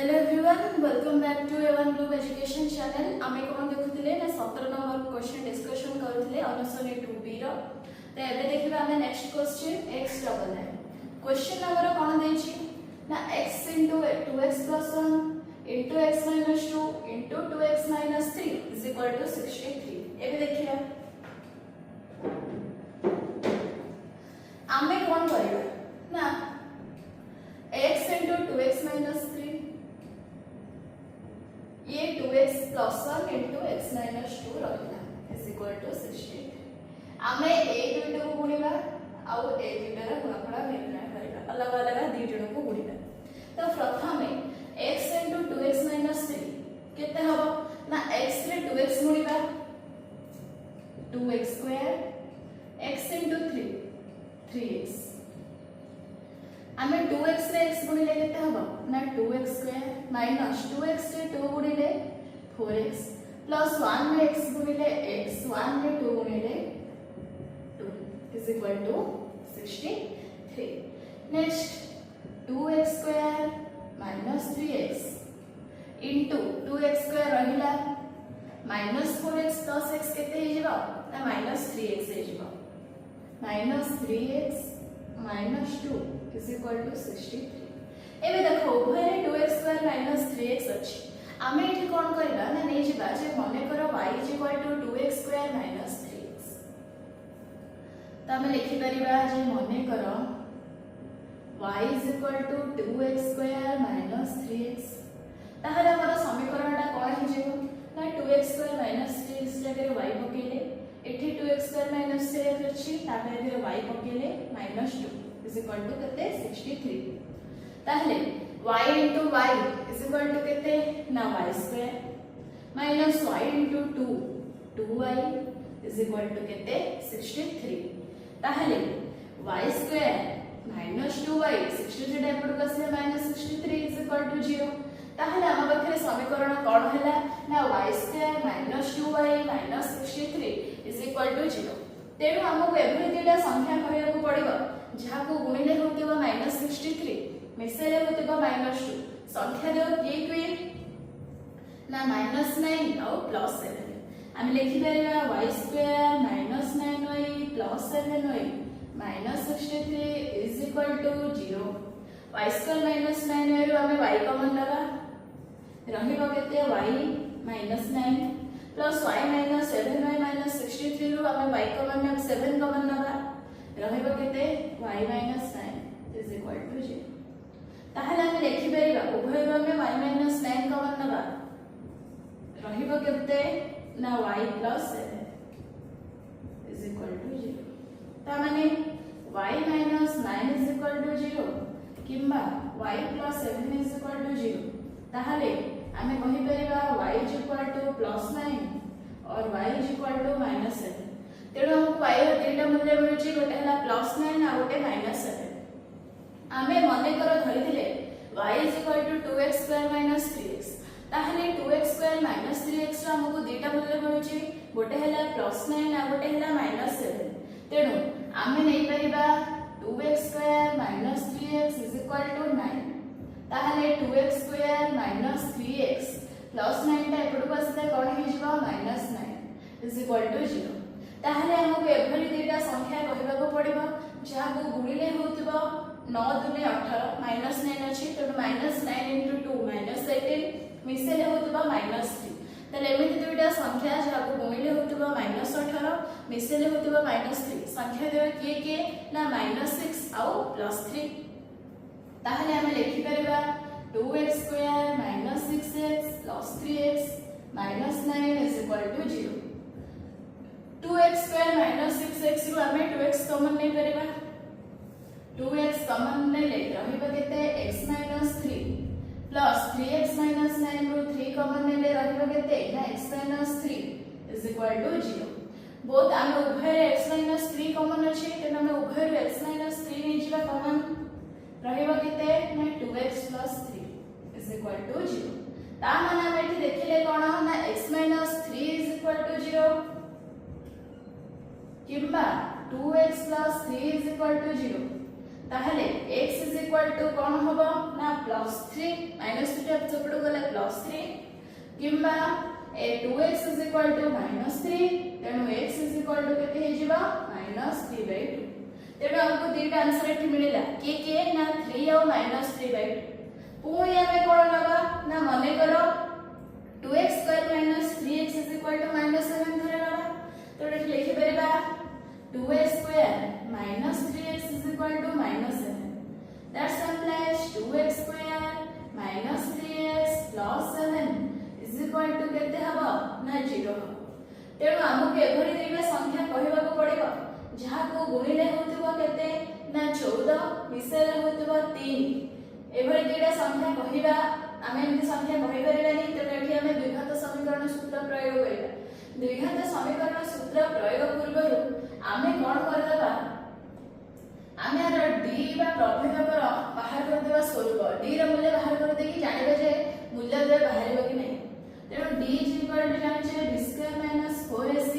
Hello everyone, welcome back to Avon Bloom education channel. आमे कोन देखुथिले ना 17 नंबर क्वेश्चन डिस्कशन करथिले अनुसनी 2b रो। तो एबे देखिबा हमें नेक्स्ट क्वेश्चन x डबल है। क्वेश्चन नंबर कोन देछि ना x 2x + 1 x - 2 2x - 3 = 63। एबे देखिबा आमे कोन करबा ना x 2x - 3 ये 2x + 1 x - 2 रहला = 60। आमे ए दुइटा को गुणिबा आ ए दुइटा रा गुणफल निर्णय करबा, अलग अलग दी जण को गुणिबा। तो प्रथमे x * 2x - 3 केते हबो ना x रे 2x गुणिबा 2x² x * 3 3x। आमे 2x रे x गुणिले केते हबो ना 2x² - 2x रे 2 गुणिले 4x प्लस 1 रे x गुणिले x 1 रे 2 गुणिले 2 = 63। Next 2x² - 3x into 2x² रहिला -4x + x केते हे जिवो ना -3x हे जिवो -3x - 2 = 63। एबे देखो उभय 2x² - 3x अछि। आमे एठी कोन करबा ना नै जिबा जे मने करो y = 2x² - 3x। त आमे लिखि परिबा जे मने करो y = 2x² - 3x। ताहले हमर समीकरणटा कोन हि जेबो ना 2x² - 3x जगह y पकेले एठी 2x² - 3x अछि ताबे एथिरे y पकेले -2 = केते 63। ताहले y * y = केते ना y² - y * 2 2y = केते 63। ताहले y² - 2y 63 टा एपड कसले -63 = 0। ताहले हम बखरे समीकरण कोन हैला ना y² - 2y - 63 = 0। तेणु हमको एभली दिटा संख्या कहया को पड़िबो जहा को गुणिले होतिबो -63 मिसेले होतिबो -2 संख्या देव किए किए ना -9 और +7। हम लिखि परिबा y² - 9y + 7y - 63 = 0। y² - 9y रो हमें y कॉमन लगा रहिबो केते y - 9 प्लस y - 7y - 63 रो हमें y कॉमन लगा 7 कॉमन लगा रहिबो केते y - 9 = 0। ताहले हम लिखि परिबा उभय रो हमें y - 9 कॉमन लगा रहिबो केते ना y + 7 = 0। ता माने y - 9 = 0 किंबा y + 7 = 0। ताहले हमें कहि परिबा y = +9 और y = -7। तेणु हमको y रो तीनटा मूल्य मिलुची, गोटे हला +9 आ गोटे -7। आमे मने करो धरिथिले y = 2x² - 3x। ताहले 2x² - 3x रो हमको दीटा मूल्य मिलुची, गोटे हला +9 आ गोटे हला -7। तेणु आमे नै परिबा 2x² - 3x = 9। ताहले 2x² - 3x प्लस 9 टा एपड बसले कोन हे जिवो -9 = 0। ताहले हमको एभली दीटा संख्या कहबा को पड़िबो जहा को गुणिले होतिबो 9 × 18 -9 अछि तो -9 × 2 -18 मिसेले होतिबो -3। तले एमिति दुइटा संख्या जहा को गुणिले होतिबो -18 मिसेले होतिबो -3 संख्या देव किए किए ना -6 आ +3। ताहले हम लिखि परिबा 2x² - 6x + 3x - 9 = 0। 2x² - 6x रो हमें 2x कॉमन नै परिबा 2x कॉमन नै ले रहिबो केते x - 3 प्लस 3x - 9 रो 3 कॉमन नै ले रहिबो केते ना x - 3 = 0। बोथ हम उभय x - 3 कॉमन अछि तेन हम उभय x - 3 नै जिबा कॉमन रहिबो केते ना 2x + 3 = 0। ता माने हम एठी देखिले कोन ना x - 3 = 0 किंबा 2x + 3 = 0। ताहले x इज इक्वल टू कोन हबो ना +3 -3 टा सेपटो गले +3 किंबा 2x इज इक्वल टू -3 तेनु x इज इक्वल टू केते हे जिबा -3/2 तेनु हमको दीटा आंसर एठी मिलिला के ना 3 और -3/2 पुणी आमे कोन लगा ना मने करो 2x square - 3x is equal to -7 धरे लगा तो एठी लिखि परबा 2x square - 3x is equal to -7 that implies 2x square - 3x plus 7 is equal to केते हबो ना 0 तेणु हमको एभरी दुईटा संख्या कहबाको पड़िबो जहा को गुणिले होतबो केते ना 14 मिसेले होतबो 3 एभरी दुईटा संख्या कहबा आमे एमती संख्या कहि परिबानी तेणु एठी आमे द्विघात समीकरण सूत्र प्रयोग करिबा द्विघात समीकरण सूत्र प्रयोग पूर्वरु आमे कोन करदबा आमे आर d बा प्रभेदकर बाहर कर देबा स्वरूप d र मूल्य बाहर कर देकी जानिबा जे मूल्य दे बाहरिबो कि नै तेणु d इज इक्वल टू जानिछे b स्क्वायर - 4ac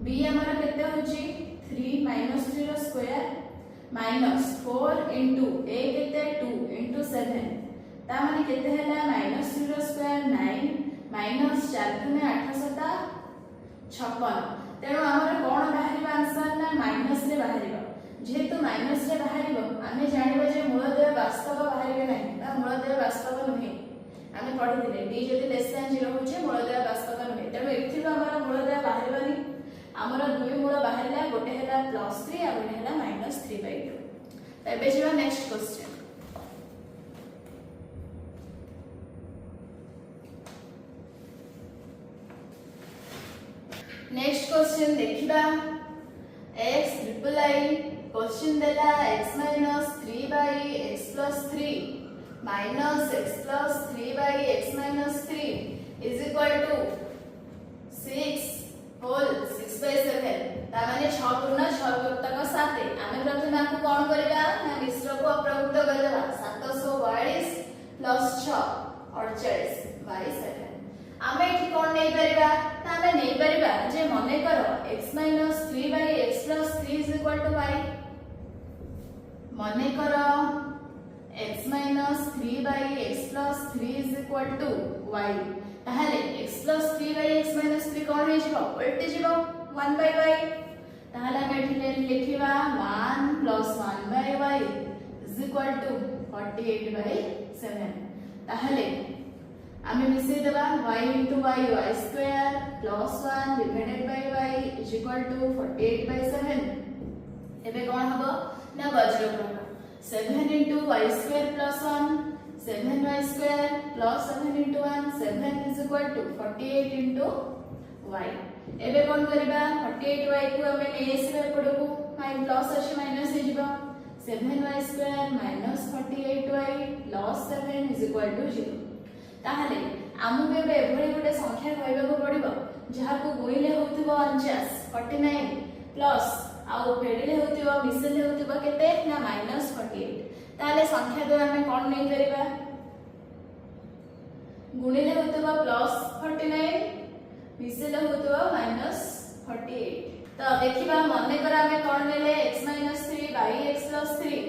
b हमर केते होची 3 - 3 रो स्क्वायर -4 into a केते 2 into 7 ता माने केते हैला -3 रो स्क्वायर 9 -4 गुणे 8 7 56 तेणु हमर कोन बाहरिबा आंसर ना माइनस रे बाहरिबा जेहेतु माइनस रे बाहरिबो आमे जानिबा जे मूलदेय वास्तव बाहरिबे नै ता मूलदेय वास्तव नहे आमे पढिथिले d जदि लेस देन 0 होचे मूलदेय वास्तव नहे तेणु एथिबा हमर मूलदेय बाहरिबानी हमर दुई मूल बाहरिला गोटे हैला +3 आ गोटे हैला -3/2 तबे जेबा नेक्स्ट क्वेश्चन नेक्स्ट क्वेश्चन देखिबा x ट्रिपल i क्वेश्चन देला x - 3 by x plus 3 minus x plus 3 by x minus 3 is equal to 6 whole 6 by 7 ता माने 6 पूर्ण 6 गुणक 7 आमे प्रथम आपको कोन करबा ना मिश्र को अप्रयुक्त करबा 742 plus 6 48 by 7 आमे एठी कोन नै परबा ता आमे नै परबा जे मने करो x - 3 by x plus 3 is equal to y मने करो x - 3 by x plus 3 is equal to y ताहले x plus 3 by x minus 3 कोन हे जिवो उल्टे जिवो 1 by y ताहले हम एठी लिखिबा 1 plus 1 by y is equal to 48 by 7 ताहले आमे मिसे देबा y into y y square plus 1 divided by y is equal to 48 by 7 एबे कोन हबो ना वज्र प्रकार 7 into y square plus 1 7y square plus 7 into 1 7 is equal to 48 into y एबे कोन करबा 48y को हमें नै एसबे पडको माइन प्लस अछि माइनस हे जिबा 7y square minus 48y plus 7 is equal to 0 ताहले आमु बेबे एभଳି गोटे संख्या कहबाको पड़िबो जहा को गुइले होतिबो 49 49 प्लस आउ फेडिले होतिबो मिसले होतिबो केते ना -48 ताले संख्या द्वारा हमें कोन नै करबा गुणिले होतिबो +49 मिसले होतिबो -48 तो देखिबा मने करा हमें कोन नेले x - 3 by x plus 3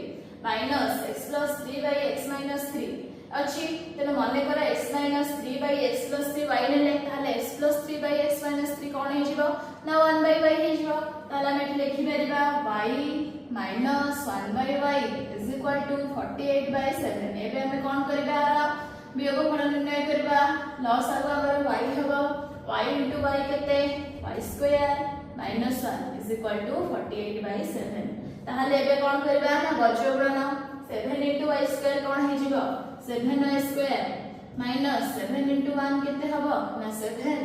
minus x plus 3 by x minus 3 अछि तेनो मने करा x - 3 by x plus 3 y नेले ताले x plus 3 by x minus 3 कोन हे जिवो ना 1 by y हे जिवो ताले हम एठी लिखि परिबा y minus 1 by y is equal to 48 by 7 एबे हम कोन करबा वियोगफल निर्णय करबा लॉस आगो हमर y हबो y into y केते y square minus 1 is equal to 48 by 7 ताहले एबे कोन करबा ना वज्रगुणन 7 into y square कोन हे जिवो 7y square minus 7 into 1 केते हबो ना 7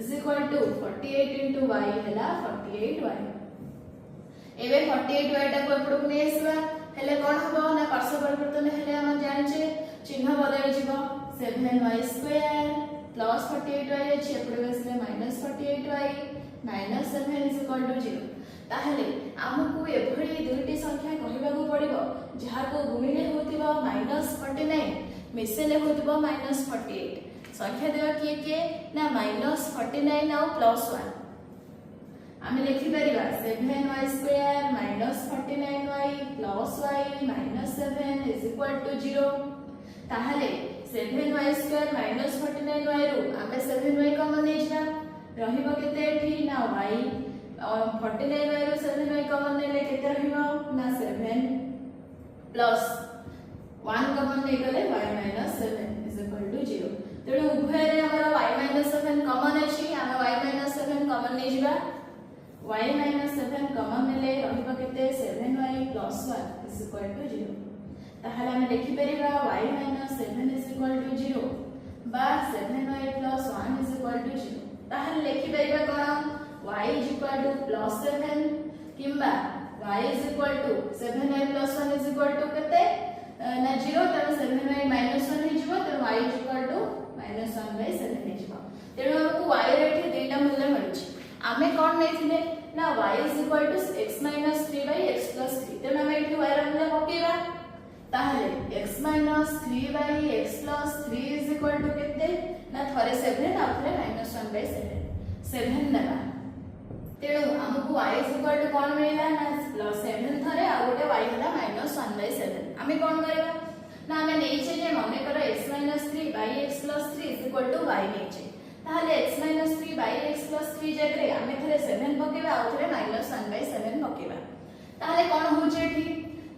is equal to 48 into y हैला 48y एबे 48y टा को एपडू ने आसीबा हेले कोन हबो ना पार्श्व परिवर्तन हेले हम जानिचे चिन्ह बदल जिवो 7y square plus 48y अछि एपडू आसीले -48y minus 7 is equal to 0 ताहले हमकु एभଳି दुईटी संख्या कहबाकू पड़िबो जहा को गुणिले होतिबो -49 मिसेले होतिबो -48 संख्या देबा के ना -49 आ +1 आमे लिखि परिबा 7y square minus 49y plus y minus 7 is equal to 0 ताहले 7y स्क्वायर माइनस 49y रु आमे 7y कॉमन नेजिबा रहिबो केते एठी ना y 49y रु 7y कॉमन नेले केते रहिबो ना 7 प्लस 1 कॉमन नै गले y minus 7 is equal to 0 तेणु उभय रे हमर y माइनस 7 कॉमन अछि आमे y माइनस 7 कॉमन नेजिबा y minus 7 कॉमन नेले रहिबा केते 7y plus 1 is equal to 0 ताहले हम लिखि परिबा y minus 7 is equal to 0 बा 7y plus 1 is equal to 0 ताहले लिखि परिबा कोन y is equal to plus 7 किंबा y is equal to 7y plus 1 is equal to केते ना 0 त 7y minus 1 हि जिवो त y is equal to minus 1 by 7 हि जिवो तेणु हमकु y रे एठी दुईटा मूल्य मिलुछि आमे कोन नेथिले ना y is equal to x minus 3 by x plus 3 तेणु आमे एठी y रा मूल्य पकेबा ताहले x minus 3 by x plus 3 is equal to केते ना थरे 7 आ थरे minus 1 by 7 7 देबा तेणु हमकु y is equal to कोन मिलला ना plus 7 थरे आ गोटे y हला minus 1 by 7 आमे कोन करबा ना आमे नेइछे जे मने करो x minus 3 by x plus 3 is equal to y नेइछे ताहले x minus 3 by x plus 3 जगरे आमे थरे 7 पकेबा आ थरे minus 1 by 7 पकेबा ताहले कोन होचे एठी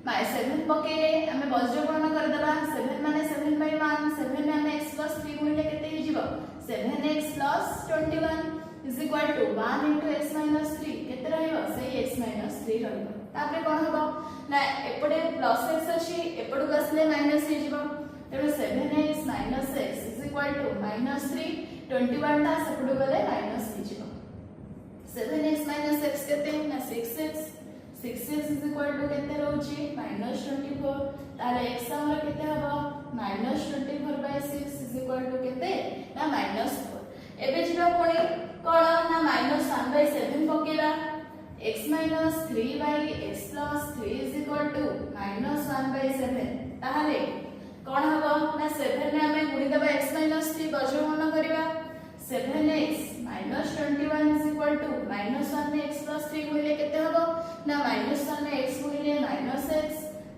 7 पकेले आमे बज्र गणना कर देबा 7 माने 7 by 1 7 में आमे x plus 3 गुणिले केते हि जिवो 7x plus 21 is equal to 1 into x minus 3 केते रहिबो सेही x minus 3 रहिबो तापरे कोन हबो ना एपडे प्लस x अछि एपडु गसले माइनस हि जिवो तेणु 7x minus x is equal to minus 3 21 टा सेपडु गले माइनस हि जिवो 7x minus x केते ना 6x 6x is equal to केते रहउची minus 24 ताले x हमर केते हबो minus 24 by 6 is equal to केते ना minus 4 एबे जिवो कोणी कोन ना minus 1 by 7 पकेला x minus 3 by x plus 3 is equal to minus 1 by 7 ताहले कोन हबो ना 7 ने हमें गुणी दबा x minus 3 बज्रगणना करिबा 7x minus 21 is equal to minus 1 ने x plus 3 गुणिले केते हबो ना minus 1 ने x गुणिले minus x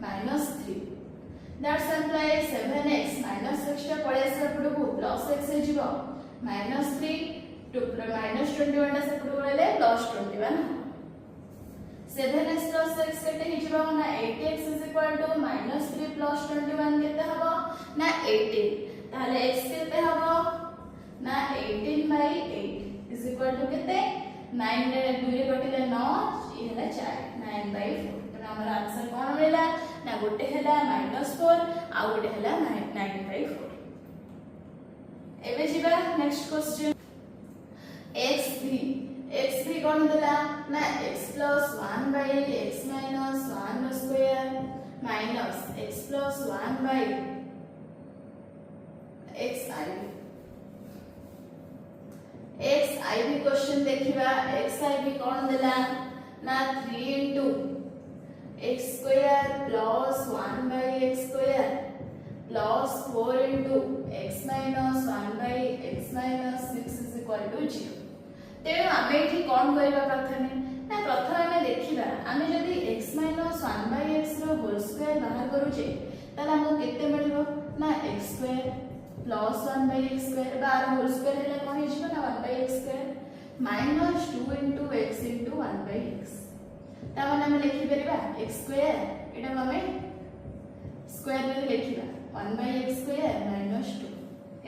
minus 3 that's imply 7x minus x टा पळे सेपडु plus x हे जिवो minus 3 to minus 21 टा सेपडु गुणिले plus 21 7x plus x केते हि जिवो ना 8x is equal to minus 3 plus 21 केते हबो ना 18 ताले x केते हबो ना 18 by 8 is equal to केते 9 रे 2 रे कटिले 9 ई हला 4 9 by 4 तो हमर आंसर कोन मिला ना गोटे हला -4 आ गोटे हला 9 by 4 एबे जिबा नेक्स्ट क्वेश्चन x3 कोन देला ना x plus 1 by x minus 1 square minus x plus 1 by xib question देखिबा xib कोन देला ना 3 into x square plus 1 by x square plus 4 into x minus 1 by x minus 6 is equal to 0 तेणु आमे एठी कोन करबा प्रथमे ना प्रथमे आमे देखिबा आमे जदी x minus 1 by x रो होल स्क्वायर बाहर करूचे तला हमको केते मिलबो ना x square plus 1 by x square बार होल स्क्वायर हेला कोन हिजबो ना 1 by x square minus 2 into x into 1 by x ता माने हम लिखि परिबा x square एटा हमें स्क्वायर रे लिखिबा 1 by x square minus 2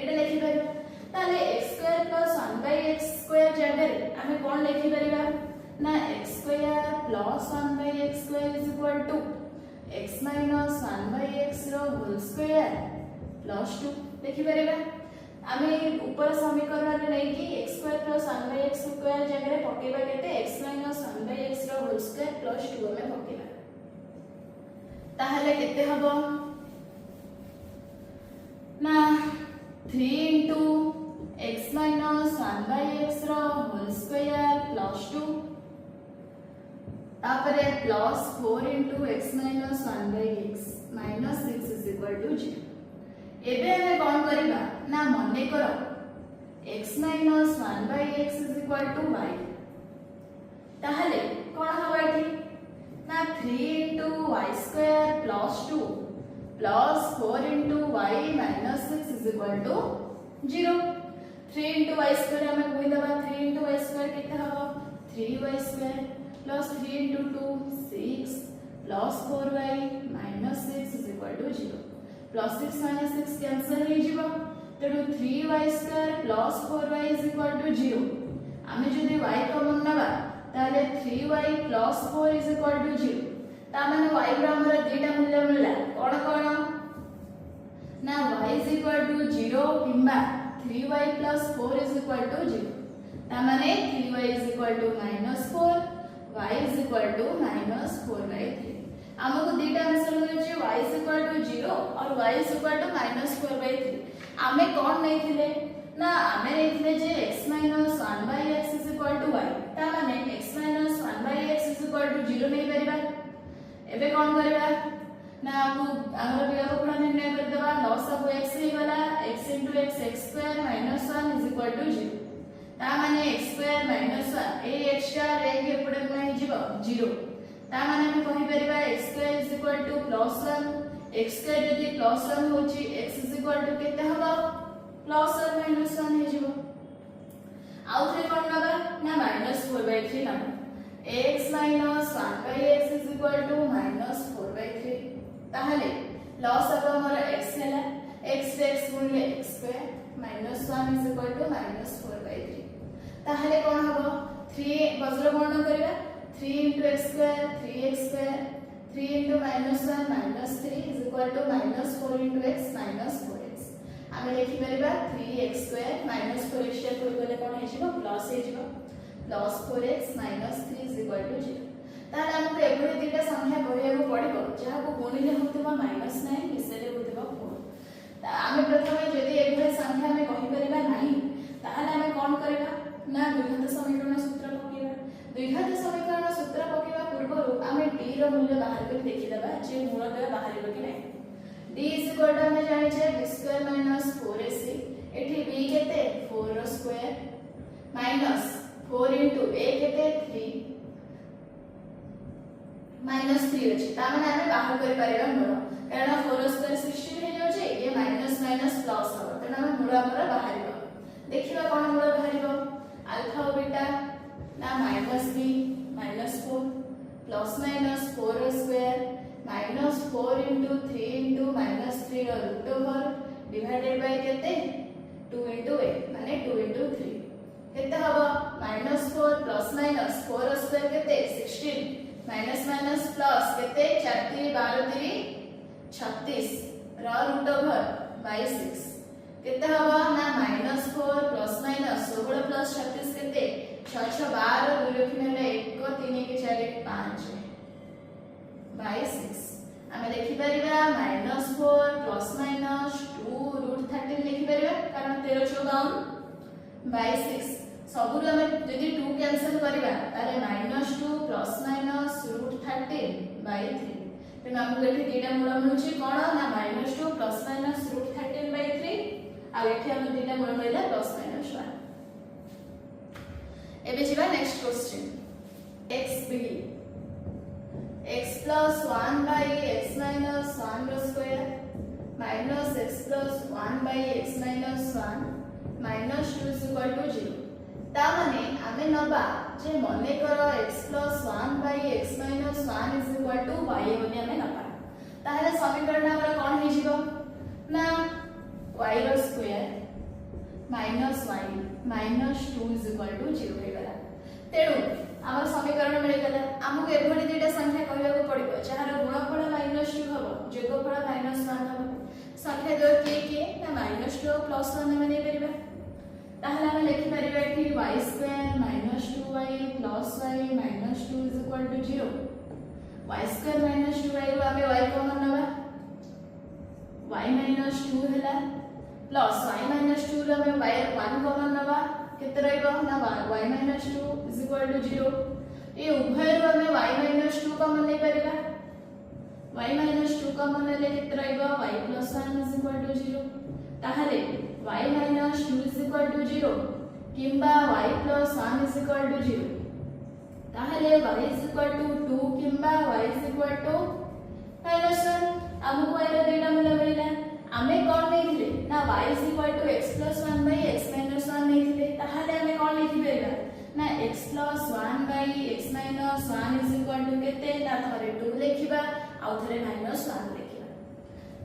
एटा लिखि परिबा ताले x square plus 1 by x square जगरे हमें कोन लिखि परिबा ना x square plus 1 by x square is equal to x minus 1 by x रो होल स्क्वायर plus 2 लिखि परिबा हमें ऊपर समीकरण रे नै कि x square plus 1 by x square जगरे पकेबा केते x minus 1 by x रो होल स्क्वायर plus 2 में पकेबा ताहले केते हबो ना 3 into x minus 1 by x रो होल स्क्वायर plus 2 तापरे plus 4 into x minus 1 by x minus 6 is equal to 0 एबे हमें कोन करिबा ना मने करो x minus 1 by x is equal to y ताहले कोन हबा एठी ना 3 into y square plus 2 plus 4 into y minus 6 is equal to 0. 3 into y square हमें कोई दबा 3 into y square कितना हबा 3y square plus 3 into 2 6 plus 4y minus 6 is equal to 0. Plus 6 minus 6 cancel हो जिवो तेणु 3y square plus 4y is equal to 0. आमे जदि y कॉमन नबा ताले 3y plus 4 is equal to 0. ता माने y रो हमर दुईटा मूल्य मिलला कोन कोन ना y is equal to 0 किंबा 3y plus 4 is equal to 0. ता माने 3y is equal to -4 y is equal to -4/3. हमको दुईटा answer मिलछि y is equal to 0 और y is equal to -4/3. आमे कोन नै थिले ना आमे नै थिले जे x - 1/x is equal to y. ता माने x - 1/x is equal to 0 नै परिबा. एबे कोन करबा ना हमर व्यवकरण निर्णय कर देबा लॉस ऑफ x हे वाला x * x x² - 1 is equal to 0. ता माने x² - 1 ए एक्स्ट्रा रे के पडे नै जिवो 0. ता माने हम कहि परिबा x² is equal to +1 x² यदि +1 होची x is equal to केते हबा +or -1 हे जिवो. आउ थे कोन नबा ना -4/3 नबा x - 1/x is equal to -4/3. ताहले लॉस अब हमर x हैला x रे x गुणले x² - 1 is equal to -4/3. ताहले कोन हबो 3 बजर गणना करिबा 3 into x² 3x², 3 into -1 -3 is equal to -4 into x -4x. आमे लिखि परिबा 3x² -4x को गले कोन हे जिवो प्लस हे जिवो plus 4x -3 is equal to 0. ताले हमको एभली दुईटा संख्या कहैया पड़िबो जहा को गुणिले होतबा -9 मिसेले होतबा 4. ता आमे प्रथमे जदि एभली संख्या में कहि परिबा नाही ताले आमे कोन करबा ना द्विघात समीकरण सूत्र पकेबा. द्विघात समीकरण सूत्र पकेबा पूर्वरु आमे d रो मूल्य बाहर कर देखि देबा जे मूलदय बाहरिबो कि नै. d is equal to आमे जानि छे b² - 4ac. एठी b केते 4 रो स्क्वायर माइनस 4 into a केते 3 -3 अछि. ता माने आमे बाहर कर परिबा मूल कारण 4 रो स्क्वायर 16 हे जाउ छे ये माइनस माइनस प्लस हो तने आमे मूल हमर बाहरिबो. देखिबा कोन मूल बाहरिबो अल्फा और बीटा ना -b -4 +- 4 स्क्वायर -4 into 3 into -3 रो रूट ओवर डिवाइडेड बाय केते 2 into a माने 2 into 3 केते हबो -4 + -4 स्क्वायर केते 16 माइनस प्लस केते 4 3 12 3 36 रो रूट ओवर बाय 6 केते हबो ना -4 + -16 + 36 केते 6 6 12 2 रखिनेले 1 3 के 4 1 5 बाय 6. आमे देखि परिबा -4 + -2 √13 लिखि परिबा कारण 13 14 बाय 6 सबु हम यदि 2 कैंसिल करबा ताले -2 + -√13 बाय 3. तेन हमहु एठी दीटा मूल मिलुछि कोन ना -2 + -√13 बाय 3 आ एठी हम दीटा मूल मिलला +-1. एबे जिबा next question x b x plus 1 by x minus 1 रो square minus x plus 1 by x minus 1 minus 2 is equal to 0. ता माने आमे नबा जे मने करो x plus 1 by x minus 1 is equal to y बोली आमे नबा. ताहले समीकरण हमर कोन हे जिवो ना y रो square minus y minus 2 is equal to 0 हे गला. तेणु आम समीकरण मिल गला. आमको एभली दुईटा संख्या कहबा पड़िबो जहार गुणफल -2 हबो जोगफल -1 हबो. संख्या दो के ना -2 और +1 हम नै परिबा. ताहले हम लिखि परिबा कि y² - 2y + y -2 is equal to 0. y² - 2y रो आमे y कॉमन नबा y -2 हैला प्लस y -2 रो आमे y 1 कॉमन नबा केते रहइबो ना y -2 is equal to 0. ए उभय रो हमें y -2 कॉमन ले परिबा y -2 कॉमन ले केते रहइबो y + 1 is equal to 0. ताहले y -2 is equal to 0 किंबा y + 1 is equal to 0. ताहले y is equal to 2 किंबा y is equal to -1 हमको एरो डेटा मूल्य मिलला आमे कोन नेथिले ना y is equal to x plus 1 by x minus 1 नेथिले ताहले आमे कोन लिखि परबा ना x plus 1 by x minus 1 is equal to केते ना थरे 2 लिखिबा आ थरे -1 लिखिबा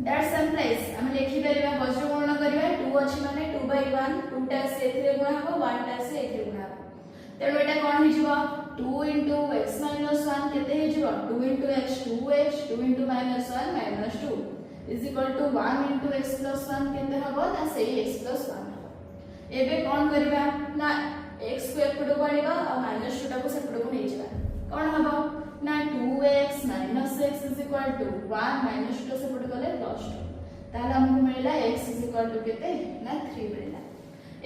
दैट सिंपलाइज हम लिखि परबा बज्र गुणन करबा 2 अछि माने 2 by 1 2 टा से एथिरे गुणा हबो 1 टा से एथिरे गुणा हबो तेणु एटा कोन हि जिवो 2 into x minus 1 केते हि जिवो 2 into x 2x 2 into minus 1 minus 2 is equal to 1 into x plus 1 केते हबो ना सेही x plus 1 हबो एबे कोन करबा ना x को एपडो बाणीबा आ minus 2 टा को सेपडो को नै जिबा कोन हबो ना 2x minus x is equal to 1 minus 2 सेपडो गले plus 2 ताला हमको मिलला x is equal to केते ना 3 मिलला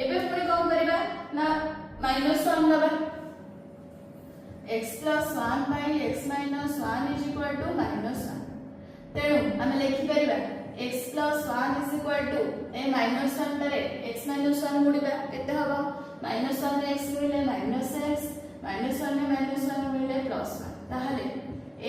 एबे पुणी कोन करबा ना minus 1 लबा x plus 1 by x minus 1 is equal to minus 1 तेणु हम लिखि परिबा x plus 1 is equal to A minus 1 तरे x minus 1 मुडिबा केते हबो minus 1 रे x मिले minus x minus 1 रे minus 1 मिले plus 1 ताहले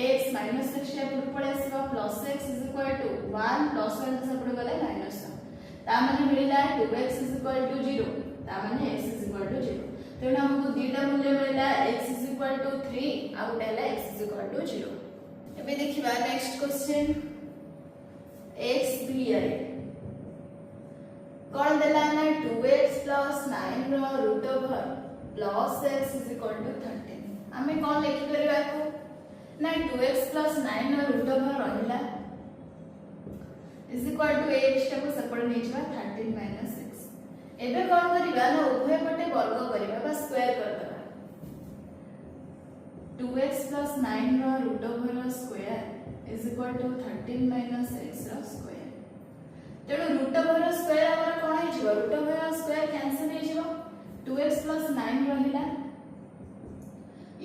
x minus x रे पुर पळे आसीबा plus x is equal to 1 plus 1 से पुर गले minus 1 ता माने मिलिला 2x is equal to 0 ता माने x is equal to 0 तेणु हमको दीटा मूल्य मिलला x is equal to 3 आ उठाला x is equal to 0 एबे देखिबा नेक्स्ट क्वेश्चन x दिया कोन देला ना 2x plus 9 रो root over plus x is equal to 13 हमें कोन लिखि परबा को ना 2x plus 9 रो रूट ओवर रहिला is equal to x टा को सेपरेट नै जबा 13 minus 6 एबे कोन करिबा ना उभय पटे वर्ग करिबा बा स्क्वायर कर देबा 2x plus 9 रो root over square is equal to 13 minus x रो स्क्वायर तेणु रूट ओवर स्क्वायर हमर कोन हे जिवो रूट ओवर स्क्वायर कैंसिल हे जिवो 2x plus 9 रहिला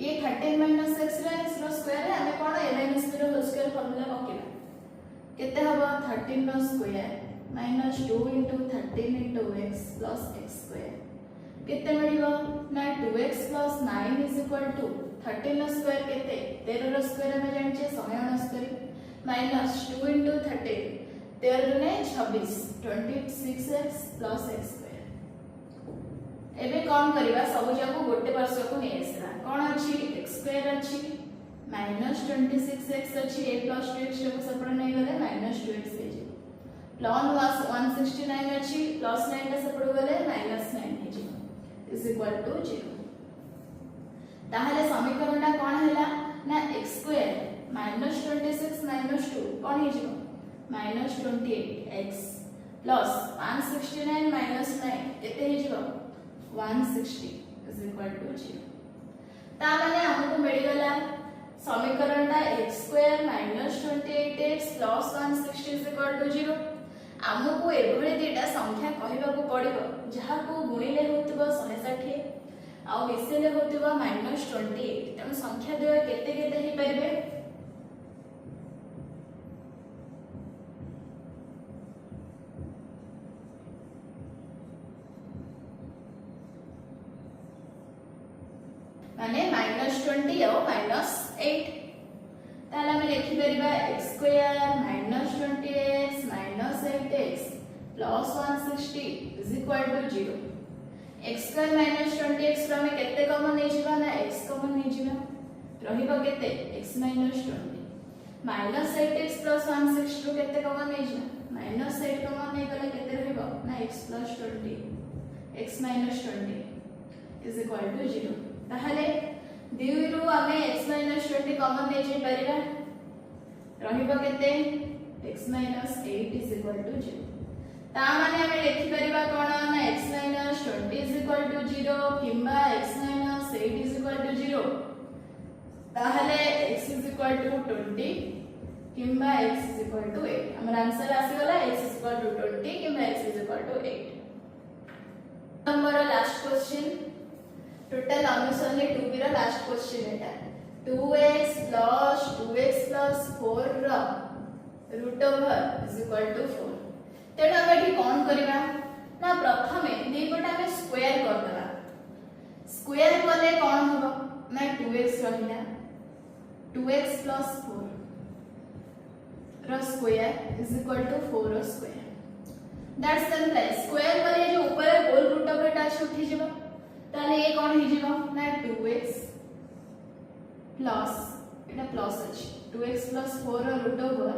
ये 13 minus x रो स्क्वायर है हमें कोन a minus b रो होल स्क्वायर फार्मूला पकेबा केते हबो 13 रो square minus 2 into 13 into x plus x square कितने मिलिबो ना 2x plus 9 is equal to 13 रो स्क्वायर केते 13 रो स्क्वायर हम जानछे 169 minus 2 into 13 13 ने 26 26x plus x square एबे कोन करिबा सब जाको गोटे पार्श्व को नै आसरा कोन अछि x square अछि minus 26x अछि a plus 2x को सेपरेट नै गले minus 2x हे जे ln 169 अछि plus 9 टा सेपरेट गले minus 9 hey J is equal to 0 ताहले समीकरणटा कोन हैला ना x square minus 26 minus 2 कोन हे जे minus 28x plus 169 minus 9 केते हे जे 160 is equal to 0 ता माने हमको मिल गला समीकरणटा x square minus 28x plus 160 is equal to 0 हमको एभळे दिटा संख्या कहिबा को पड़िबो जहा को गुणिले होतबो 160 आ मिसेले होतबो -28 तनो संख्या देय केते केते हे परबे माने -20 और -8 ताला हम लिखि परिबा x square -20x -8x plus 160 is equal to 0 x square -20x रो हम केते कॉमन नै जिबा ना x कॉमन नै जिबा रहिबो केते x -20 -8x plus 160 रो केते कॉमन नै जिबा -8 कॉमन नै गले केते रहिबो ना x plus 20 x -20 is equal to 0 ताहले दिरु हमें x -20 कॉमन नै जे परिबा रहिबो केते x -8 is equal to 0 ता माने हमें लिखि परिबा कोन ना x -20 is equal to 0 किंबा x -8 is equal to 0 ताहले x is equal to 20 किंबा x is equal to 8 हमर आंसर आसी गला x is equal to 20 किंबा x is equal to 8 number last question total अनुसार 2b रा लास्ट क्वेश्चन एटा 2x plus 2x plus 4 रा root over is equal to 4 तेणु हम एठी कोन करबा ना प्रथमे दी पटा में स्क्वायर कर देबा स्क्वायर करले कोन होबो ना 2x रहिला 2x plus 4 रो स्क्वायर इज इक्वल टू 4 रो स्क्वायर दैट्स सिंपल स्क्वायर पर जो ऊपर होल रूट ओवर टा उठी जीव ताले ये कोन ही जीव ना 2x प्लस एटा प्लस अछि 2x plus 4 रो root over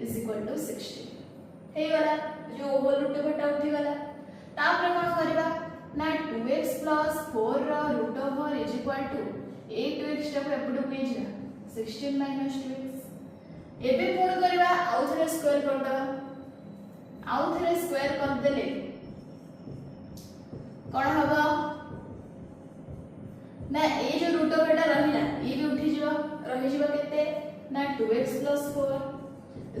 is equal to 60 हे वाला जो होल रूट ओवर टा उठी वाला तापर कोन करबा ना 2x plus 4 रो root over is equal to 8x टा एपडू पे जा 16 minus 2x एबे कोन करबा आउ थरे स्क्वायर कर दबा आउ थरे स्क्वायर कर देले कोन हबा ना ए जो रूट ओवर टा रहिला ई भी उठी जीवा रहि जीवा केते ना 2x plus 4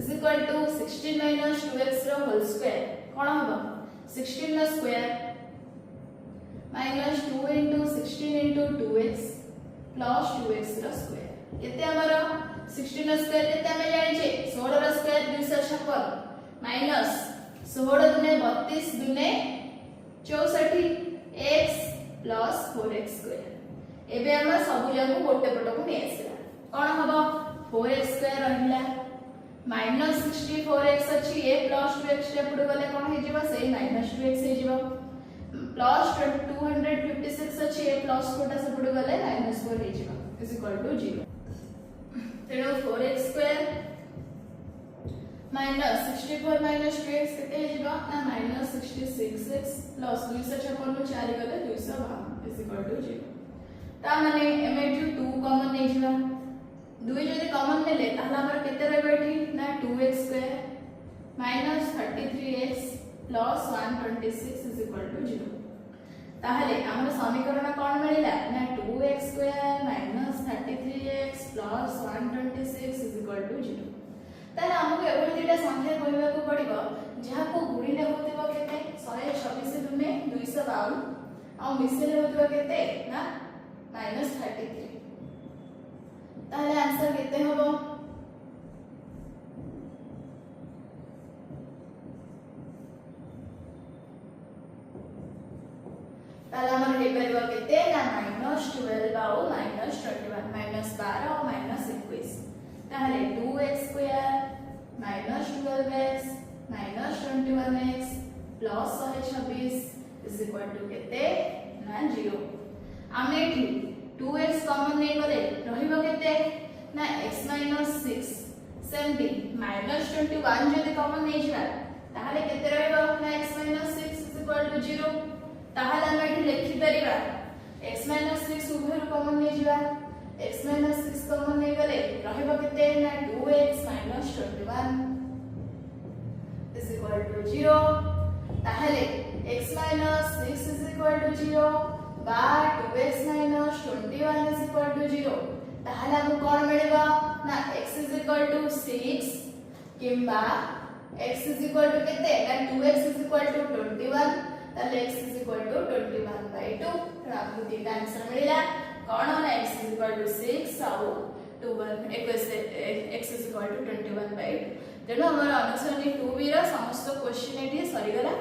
is equal to 16 minus 2x रो होल स्क्वायर कोन हबा 16 रो square minus 2 into 16 into 2x plus 2x रो स्क्वायर केते हमर 16 रो स्क्वायर केते हम जानि छे 16 रो स्क्वायर 256 माइनस 16 दुने 32 दुने 64 x plus 4x स्क्वायर एबे हम सब जाको गोटे पट को नै आसीला कोन हबो 4x स्क्वायर रहिला माइनस 64x अछि a plus 2x step per गले कोन हे जिवो से माइनस 2x हे जिवो प्लस 256 अछि a plus 4 टा से पड गले माइनस 4 हे जिवो इज इक्वल टू 0 तेणु 4x square minus 64 minus 2x केते हे जिवो ना माइनस 66x प्लस 256 नु 4 गले 252 इज इक्वल टू 0 ता माने एमे जो 2 कॉमन नै जिवो 2 जदि कॉमन नेले ताहला हमर केते रहबे एठी ना 2x square minus 33x plus 126 is equal to 0 ताहले हमर समीकरण कोन मिलिला ना 2x square minus 33x plus 126 is equal to 0 ताहले हमको एबे दिटा संख्या कहबा को पड़िबो जहा को गुणिले होतिबो केते 126 दुने 252 आ मिसले होतिबो केते ना माइनस 33 ताहले आंसर केते हबो ताहले हमर हे परबो केते ना माइनस 12 आओ माइनस 21 माइनस 12 और माइनस 21 ताहले 2x square minus 12x minus 21x plus 126 is equal to केते ना 0 आमे एठी 2x कॉमन नै गले रहिबो केते ना x minus 6 सेमती माइनस 21 जदि कॉमन नै जिवा ताहले केते रहइबो ना x minus 6 is equal to 0 ताहले हम एठी लिखि परिबा x minus 6 उभय कॉमन नै जिवा x minus 6 कॉमन नै गले रहिबो केते ना 2x minus 21 is equal to 0 ताहले x minus 6 is equal to 0 बा 2x minus 21 is equal to 0 ताहले हम कोन मिलबा ना x is equal to 6 किंबा x is equal to केते ना 2x is equal to 21 ताहले x is equal to 21/2 तो आपको तीन आंसर मिलिला कोन ना x is equal to 6 आउ 21 x is equal to 21/2 तेनो हमर अनुसरणी 2b रा समस्त क्वेश्चन एठी सरी गला।